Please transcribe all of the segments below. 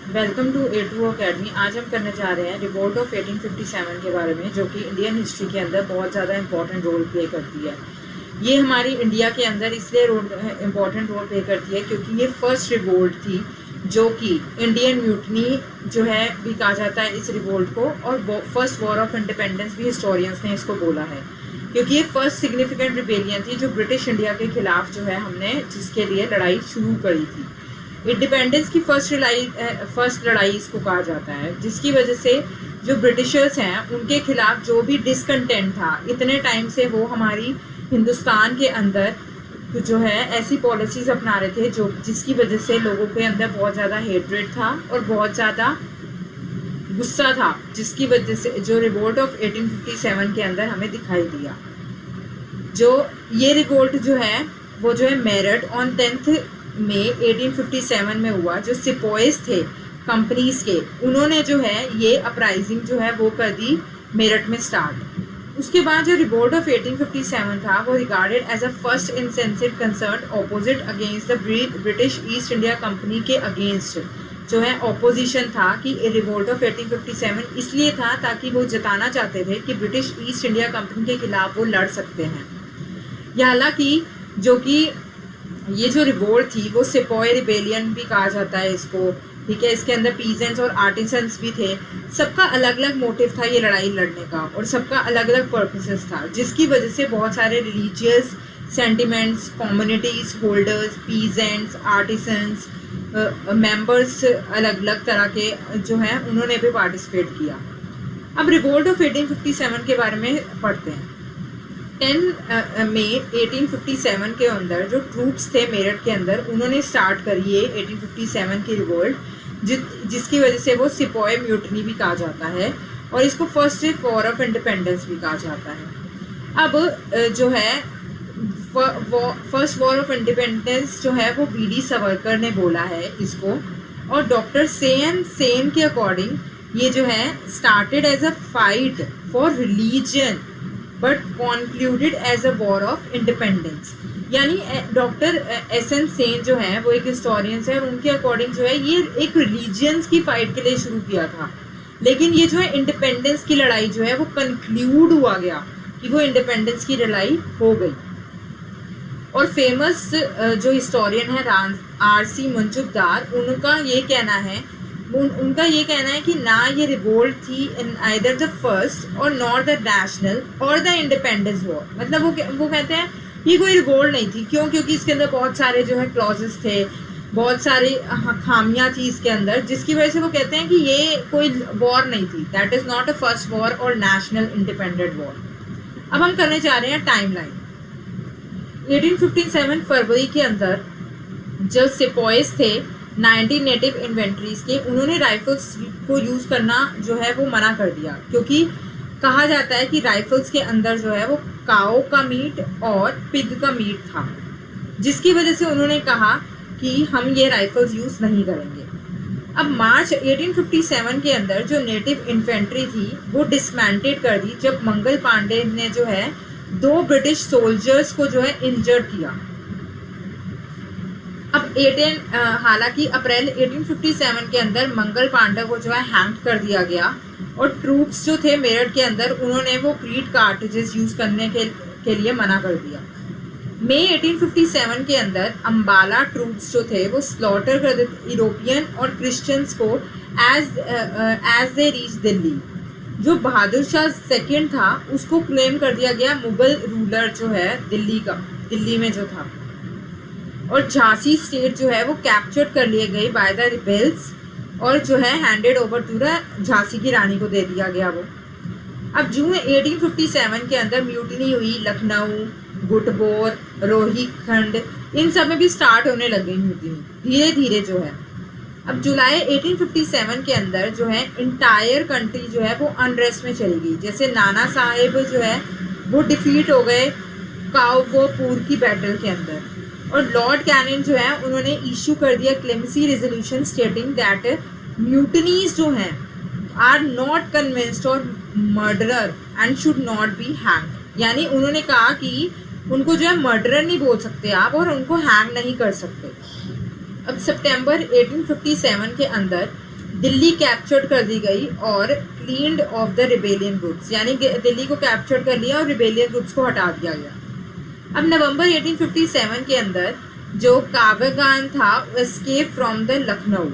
Welcome to A2 academy. आज हम करने जा रहे हैं रिवोल्ट ऑफ 1857 के बारे में, जो कि इंडियन हिस्ट्री के अंदर बहुत ज़्यादा इंपॉर्टेंट रोल प्ले करती है। ये हमारी इंडिया के अंदर इसलिए इम्पॉर्टेंट रोल प्ले करती है क्योंकि ये फर्स्ट रिवोल्ट थी, जो कि इंडियन म्यूटनी जो है भी कहा जाता है इस रिवोल्ट को, और फर्स्ट वॉर ऑफ इंडिपेंडेंस भी हिस्टोरियंस ने इसको बोला है, क्योंकि ये फर्स्ट सिग्निफिकेंट रिबेलियन थी जो ब्रिटिश इंडिया के खिलाफ जो है हमने जिसके लिए लड़ाई शुरू करी थी। इंडिपेंडेंस की फर्स्ट लड़ाई इसको कहा जाता है, जिसकी वजह से जो ब्रिटिशर्स हैं उनके खिलाफ जो भी डिसकंटेंट था इतने टाइम से, वो हमारी हिंदुस्तान के अंदर जो है ऐसी पॉलिसीज़ अपना रहे थे जो जिसकी वजह से लोगों के अंदर बहुत ज़्यादा हेट्रेड था और बहुत ज़्यादा गुस्सा था, जिसकी वजह से जो रिवोल्ट ऑफ 1857 के अंदर हमें दिखाई दिया। जो ये रिवोल्ट जो है वो जो है मेरठ ऑन 10 मई 1857 में हुआ। जो सिपोइस थे कंपनीज के, उन्होंने जो है ये अपराइजिंग जो है वो कर दी मेरठ में स्टार्ट। उसके बाद जो रिवोल्ट ऑफ 1857 था वो regarded as a first intensive concern opposite against the British East India Company के अगेंस्ट जो है ऑपोजिशन था कि रिवोल्ट ऑफ 1857 इसलिए था ताकि वो जताना चाहते थे कि ब्रिटिश ईस्ट इंडिया कंपनी के खिलाफ वो लड़ सकते हैं। या हालांकि जो कि ये जो रिवोल्ट थी वो सिपोय रिबेलियन भी कहा जाता है इसको, ठीक है। इसके अंदर पीजेंट्स और आर्टिसंस भी थे, सबका अलग अलग मोटिव था ये लड़ाई लड़ने का, और सबका अलग अलग पर्पसेस था, जिसकी वजह से बहुत सारे religious sentiments, communities holders, peasants, artisans, members अलग अलग तरह के जो हैं उन्होंने भी पार्टिसिपेट किया। अब रिवोल्ट ऑफ 1857 के बारे में पढ़ते हैं। 10 मई 1857 के अंदर जो ट्रूप्स थे मेरठ के अंदर, उन्होंने स्टार्ट करी है 1857 की रिवोल्ट, जिसकी वजह से वो सिपोय म्यूटनी भी कहा जाता है और इसको फर्स्ट वॉर ऑफ इंडिपेंडेंस भी कहा जाता है। अब जो है फर्स्ट वॉर ऑफ इंडिपेंडेंस जो है वो वी.डी. सावरकर ने बोला है इसको, और डॉक्टर सेन के अकॉर्डिंग ये जो है started as a fight for religion but concluded as a war of independence. यानी डॉक्टर एस.एन. सेन जो है वो एक हिस्टोरियंस है और उनके अकॉर्डिंग जो है ये एक रिलीजियंस की फाइट के लिए शुरू किया था, लेकिन ये जो है इंडिपेंडेंस की लड़ाई जो है वो कंक्लूड हुआ गया कि वो इंडिपेंडेंस की लड़ाई हो गई। और फेमस जो हिस्टोरियन है R.C. मंजुकदार, उनका ये कहना है कि ना ये रिवोल्ट थी इन आइदर द फर्स्ट और नॉर द नेशनल और द इंडिपेंडेंस वॉर। मतलब वो कहते हैं ये कोई रिवोल्ट नहीं थी। क्यों? क्योंकि इसके अंदर बहुत सारे जो है क्लॉजेस थे, बहुत सारी खामियां थी इसके अंदर, जिसकी वजह से वो कहते हैं कि ये कोई वॉर नहीं थी, that is not a first war और नेशनल इंडिपेंडेंट वॉर। अब हम करने जा रहे हैं टाइमलाइन। 1857 फरवरी के अंदर जो सिपोइस थे 90 नेटिव इन्वेंट्रीज के, उन्होंने राइफल्स को यूज़ करना जो है वो मना कर दिया, क्योंकि कहा जाता है कि राइफल्स के अंदर जो है वो काओ का मीट और पिग का मीट था, जिसकी वजह से उन्होंने कहा कि हम ये राइफल्स यूज़ नहीं करेंगे। अब मार्च 1857 के अंदर जो नेटिव इन्फेंट्री थी वो डिसमेंटेड कर दी जब मंगल पांडे ने जो है 2 ब्रिटिश सोल्जर्स को जो है इंजर्ड किया। अब हालांकि अप्रैल 1857 के अंदर मंगल पांडे को जो है हैंग कर दिया गया, और ट्रूप्स जो थे मेरठ के अंदर उन्होंने वो क्रीड कार्टेजेस यूज़ करने के लिए मना कर दिया। मई 1857 के अंदर अंबाला ट्रूप्स जो थे वो स्लॉटर कर देते यूरोपियन और क्रिश्चियंस को एज दे रीच दिल्ली। जो बहादुर शाह सेकेंड था उसको क्लेम कर दिया गया मुगल रूलर जो है दिल्ली में जो था, और झांसी स्टेट जो है वो कैप्चर कर लिए गई बाय द रिबेल्स और जो है handed over to the Jhansi की रानी को दे दिया गया वो। अब जून 1857 के अंदर म्यूटनी हुई लखनऊ, गुटबोर, रोहिखंड, इन सब में भी स्टार्ट होने लग गई म्यूटनी धीरे धीरे जो है। अब जुलाई 1857 के अंदर जो है इंटायर कंट्री जो है वो अनरेस्ट में चली गई। जैसे नाना साहेब जो है वो डिफीट हो गए काओगोपुर की बैटल के अंदर, और लॉर्ड कैनिंग जो है उन्होंने इशू कर दिया clemency resolution stating that mutinies जो हैं आर नॉट कन्विंस्ड और murderer and should not be hang. यानी उन्होंने कहा कि उनको जो है मर्डरर नहीं बोल सकते आप और उनको हैंग नहीं कर सकते। अब सितंबर 1857 के अंदर दिल्ली कैप्चर कर दी गई और cleaned of the rebellion groups, यानी दिल्ली को कैप्चर कर लिया और रिबेलियन ग्रुप्स को हटा दिया गया। अब नवंबर 1857 के अंदर जो कावगान था एस्केप फ्रॉम द लखनऊ,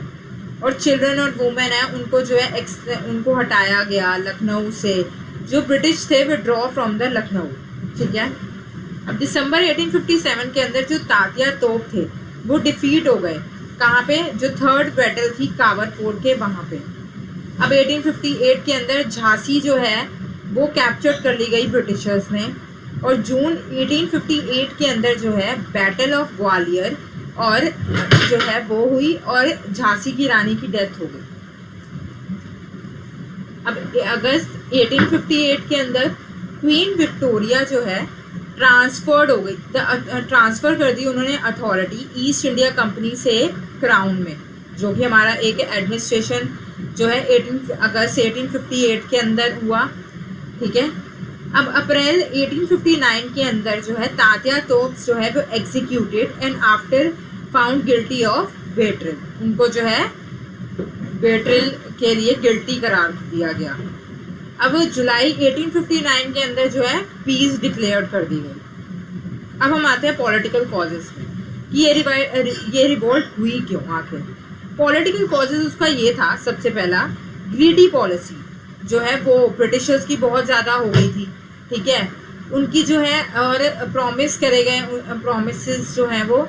और चिल्ड्रन और वुमेन है उनको जो है उनको हटाया गया लखनऊ से। जो ब्रिटिश थे विड्रॉ फ्रॉम द लखनऊ, ठीक है। अब दिसंबर 1857 के अंदर जो तात्या तोप थे वो डिफीट हो गए, कहाँ पे, जो थर्ड बैटल थी कावरपोर के वहाँ पे। अब 1858 के अंदर झांसी जो है वो कैप्चर कर ली गई ब्रिटिशर्स ने, और जून 1858 के अंदर जो है बैटल ऑफ ग्वालियर और जो है वो हुई और झांसी की रानी की डेथ हो गई। अब अगस्त 1858 के अंदर क्वीन विक्टोरिया जो है ट्रांसफर्ड हो गई, ट्रांसफ़र कर दी उन्होंने अथॉरिटी ईस्ट इंडिया कंपनी से क्राउन में, जो कि हमारा एक एडमिनिस्ट्रेशन जो है 18 अगस्त 1858 के अंदर हुआ, ठीक है। अब अप्रैल 1859 के अंदर जो है तात्या तोप जो है वो executed and after found guilty of betrayal, उनको जो है बेट्रिल के लिए गिल्टी करार दिया गया। अब जुलाई 1859 के अंदर जो है पीस डिक्लेयर कर दी गई। अब हम आते हैं पॉलिटिकल कॉजेस में कि ये रिवोल्ट हुई क्यों आखिर। पॉलिटिकल कॉजेस उसका ये था, सबसे पहला ग्रीडी पॉलिसी जो है वो ब्रिटिशर्स की बहुत ज़्यादा हो गई थी, ठीक है। उनकी जो है और प्रॉमिस करे गए प्रॉमिसेस जो हैं वो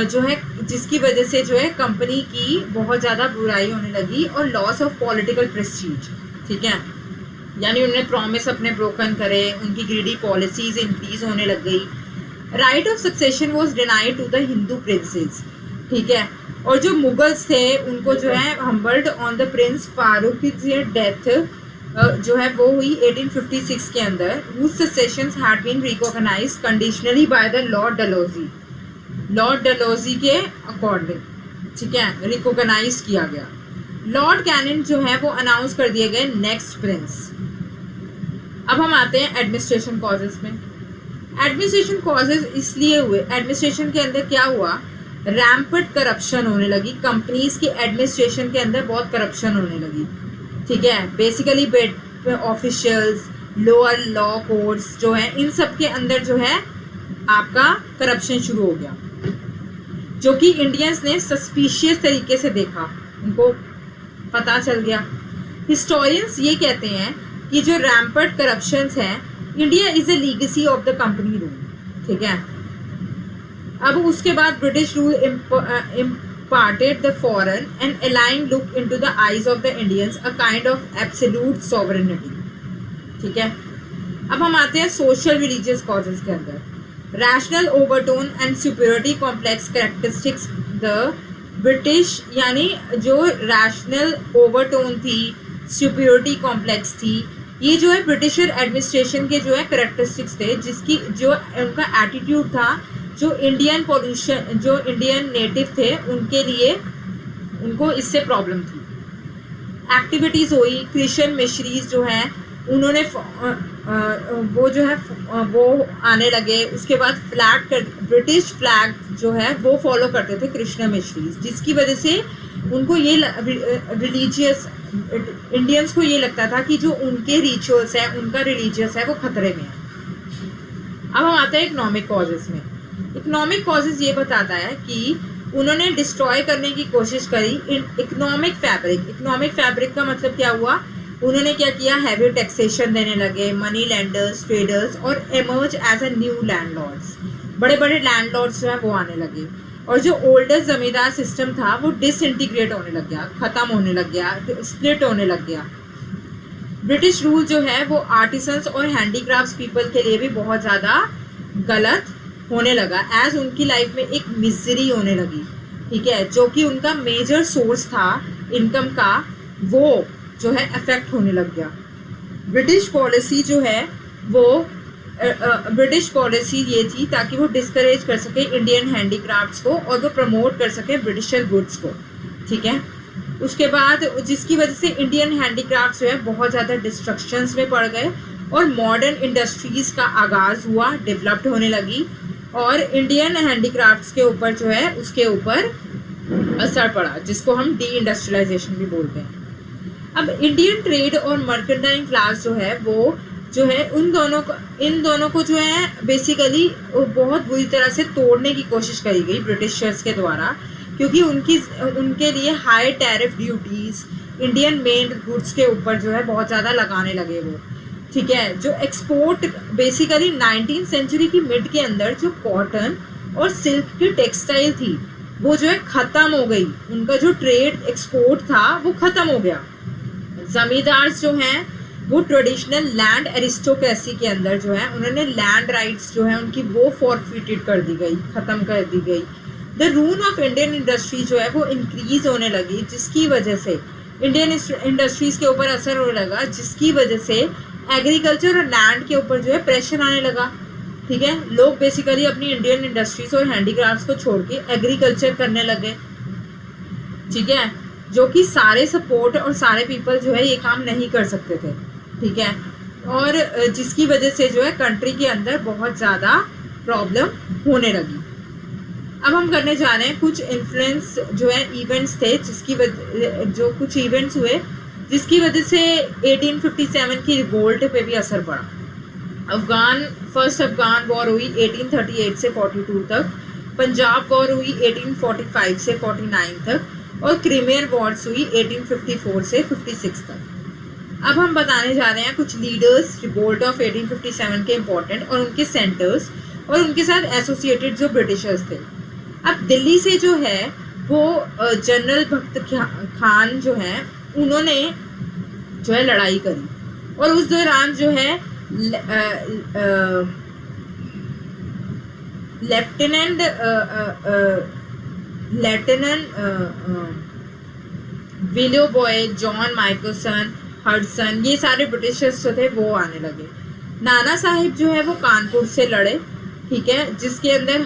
जो है जिसकी वजह से जो है कंपनी की बहुत ज़्यादा बुराई होने लगी और लॉस ऑफ पॉलिटिकल प्रेस्टीज, ठीक है। यानी उन्होंने प्रॉमिस अपने ब्रोकन करे, उनकी ग्रीडी पॉलिसीज इंक्रीज होने लग गई। Right of succession was denied to the Hindu princes, ठीक है। और जो मुगल्स थे उनको जो है humbled on the prince Farooq की डेथ जो है वो हुई 1856 के अंदर। whose secessions had been recognized conditionally by the Lord Dalhousie के अकॉर्डिंग, ठीक है, रिकॉग्नाइज किया गया। लॉर्ड कैनिंग जो है वो अनाउंस कर दिए गए नेक्स्ट प्रिंस। अब हम आते हैं एडमिनिस्ट्रेशन कॉजेज में। एडमिनिस्ट्रेशन कॉजेज इसलिए हुए, एडमिनिस्ट्रेशन के अंदर क्या हुआ, रैम्पट करप्शन होने लगी, कंपनीज के एडमिनिस्ट्रेशन के अंदर बहुत करप्शन होने लगी, ठीक है। Basically officials, lower law courts जो है इन सब के अंदर जो है आपका करप्शन शुरू हो गया, जो कि इंडियंस ने सस्पिशियस तरीके से देखा, उनको पता चल गया। हिस्टोरियंस ये कहते हैं कि जो रैम्पर्ट करप्शंस हैं, India is a legacy of the company rule, ठीक है। अब उसके बाद British rule imparted the foreign and aligned look into the eyes of the Indians a kind of absolute sovereignty, ठीक है। अब हम आते हैं सोशल रिलीजियस कॉजेज के अंदर। Rational overtone and superiority complex characteristics the British, यानी जो रैशनल ओवरटोन थी, सुपीरियरिटी कॉम्प्लेक्स थी, ये जो है ब्रिटिशर एडमिनिस्ट्रेशन के जो है कैरेक्टरिस्टिक्स थे, जिसकी जो उनका एटीट्यूड था, जो इंडियन नेटिव थे उनके लिए, उनको इससे प्रॉब्लम थी। एक्टिविटीज़ हुई, क्रिश्चियन मिशनरीज जो हैं उन्होंने वो जो है वो आने लगे। उसके बाद ब्रिटिश फ्लैग जो है वो फॉलो करते थे क्रिश्चियन मिशनरीज, जिसकी वजह से उनको ये रिलीजियस इंडियंस को ये लगता था कि जो उनके रिचुअल्स है, उनका रिलीजियस है, वो खतरे में है। अब हम आते हैं इकोनॉमिक कॉजेज में। इकोनॉमिक कॉजेज ये बताता है कि उन्होंने डिस्ट्रॉय करने की कोशिश करी इकोनॉमिक फैब्रिक का मतलब क्या हुआ, उन्होंने क्या किया, हैवी टैक्सेशन देने लगे, मनी लेंडर्स, ट्रेडर्स और emerge as a new landlords, बड़े बड़े लैंडलॉर्ड्स जो है वो आने लगे। और जो ओल्डर जमींदार सिस्टम था वो डिसइंटीग्रेट होने लग गया, ख़त्म होने लग गया, स्प्लिट होने लग गया। ब्रिटिश रूल जो है वो आर्टिसंस और हैंडीक्राफ्ट्स पीपल के लिए भी बहुत ज़्यादा गलत होने लगा, एज उनकी लाइफ में एक मिजरी होने लगी, ठीक है, जो कि उनका मेजर सोर्स था इनकम का, वो जो है अफेक्ट होने लग गया। ब्रिटिश पॉलिसी जो है वो ब्रिटिश पॉलिसी ये थी ताकि वो डिस्करेज कर सके इंडियन हैंडीक्राफ्ट्स को और वो प्रमोट कर सके ब्रिटिशर गुड्स को, ठीक है। उसके बाद जिसकी वजह से इंडियन हैंडीक्राफ्ट्स जो है बहुत ज़्यादा डिस्ट्रक्शंस में पड़ गए और मॉडर्न इंडस्ट्रीज़ का आगाज़ हुआ, डेवलप्ड होने लगी, और इंडियन हैंडीक्राफ्ट्स के ऊपर जो है उसके ऊपर असर पड़ा, जिसको हम डी इंडस्ट्रियलाइजेशन भी बोलते हैं। अब इंडियन ट्रेड और मर्केंटाइल क्लास जो है वो जो है इन दोनों को जो है बेसिकली बहुत बुरी तरह से तोड़ने की कोशिश करी गई ब्रिटिशर्स के द्वारा, क्योंकि उनके लिए high tariff duties Indian main goods के ऊपर जो है बहुत ज़्यादा लगाने लगे वो। ठीक है, जो एक्सपोर्ट बेसिकली 19th सेंचुरी की मिड के अंदर जो कॉटन और सिल्क की टेक्सटाइल थी वो जो है ख़त्म हो गई, उनका जो ट्रेड एक्सपोर्ट था वो ख़त्म हो गया। ज़मींदार जो हैं वो ट्रेडिशनल लैंड एरिस्टोक्रेसी के अंदर जो है उन्होंने लैंड राइट्स जो है उनकी वो फॉरफिटेड कर दी गई, ख़त्म कर दी गई। The rule of Indian industry जो है वो इंक्रीज़ होने लगी, जिसकी वजह से इंडियन इंडस्ट्रीज़ के ऊपर असर होने लगा, जिसकी वजह से एग्रीकल्चर और लैंड के ऊपर जो है प्रेशर आने लगा। ठीक है, लोग बेसिकली अपनी इंडियन इंडस्ट्रीज और हैंडीक्राफ्ट्स को छोड़ के एग्रीकल्चर करने लगे। ठीक है, जो कि सारे सपोर्ट और सारे पीपल जो है ये काम नहीं कर सकते थे। ठीक है, और जिसकी वजह से जो है कंट्री के अंदर बहुत ज़्यादा प्रॉब्लम होने लगी। अब हम करने जा रहे हैं कुछ इन्फ्लुएंस जो है इवेंट्स थे, जो कुछ इवेंट्स हुए जिसकी वजह से 1857 की रिवोल्ट पे भी असर पड़ा। फर्स्ट अफगान वॉर हुई 1838 से 42 तक, पंजाब वॉर हुई 1845 से 49 तक, और क्रीमियर वॉर्स हुई 1854 से 56 तक। अब हम बताने जा रहे हैं कुछ लीडर्स रिवोल्ट ऑफ 1857 के इम्पोर्टेंट और उनके सेंटर्स और उनके साथ एसोसिएटेड जो ब्रिटिशर्स थे। अब दिल्ली से जो है वो जनरल भक्त खान जो है उन्होंने जो है लड़ाई करी, और उस दौरान जो है lieutenant Willoughby, John Michaelson, Hudson, ये सारे ब्रिटिशर्स जो थे वो आने लगे। नाना साहिब जो है वो कानपुर से लड़े। ठीक है, जिसके अंदर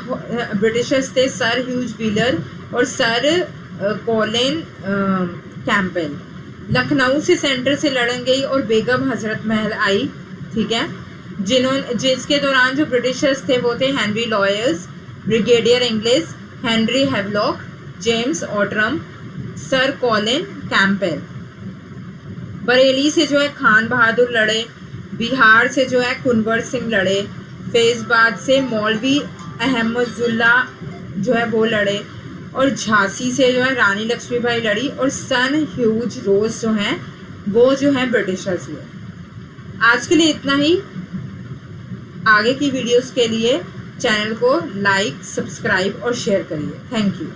ब्रिटिशर्स थे सर ह्यूज व्हीलर और सर कॉलिन कैंपबेल। लखनऊ से सेंटर से लड़न गई और बेगम हजरत महल आई। ठीक है, जिसके दौरान जो ब्रिटिशर्स थे वो थे Henry Lawrence, brigadier Inglis, Henry Havelock, James Outram, sir Colin Campbell. Bareilly से जो है खान बहादुर लड़े, बिहार से जो है कुंवर सिंह लड़े, फैज़ाबाद से मौलवी अहमदुल्ला जो है वो लड़े, और झांसी से जो है रानी लक्ष्मीबाई लड़ी, और सन ह्यूज रोज जो हैं वो जो है ब्रिटिशर्स हुए। आज के लिए इतना ही। आगे की वीडियोस के लिए चैनल को लाइक, सब्सक्राइब और शेयर करिए। Thank you.